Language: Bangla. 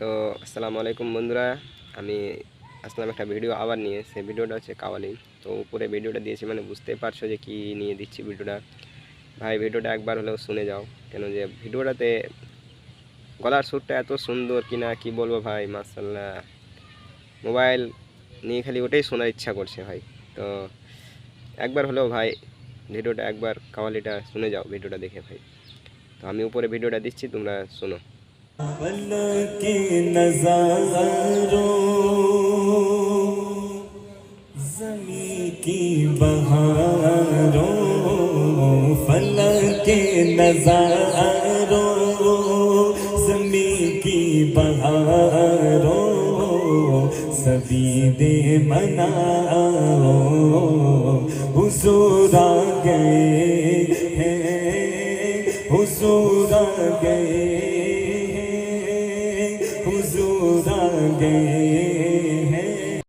তো আসসালামু আলাইকুম বন্ধুরা, আমি আসলাম একটা ভিডিও আবার নিয়ে। সেই ভিডিওটা হচ্ছে কাওয়ালি। তো উপরে ভিডিওটা দিয়েছি মানে বুঝতেই পারছো যে কি নিয়ে দিচ্ছি ভিডিওটা। ভাই ভিডিওটা একবার হলেও শুনে যাও, কেন যে ভিডিওটাতে গলার সুরটা এত সুন্দর কিনা কি বলবো ভাই, মাশাআল্লাহ। মোবাইল নিয়ে খালি ওটাই শোনার ইচ্ছা করছে ভাই। তো একবার হলেও ভাই ভিডিওটা একবার কাওয়ালিটা শুনে যাও ভিডিওটা দেখে ভাই। তো আমি উপরে ভিডিওটা দিচ্ছি, তোমরা শোনো। के नजारों ज़मी की बहारों फलक के नजारों ज़मी की बहारों सभी दे मनाओ हुजूर आ गए हैं हुजूर आ गए हुजूर आ गए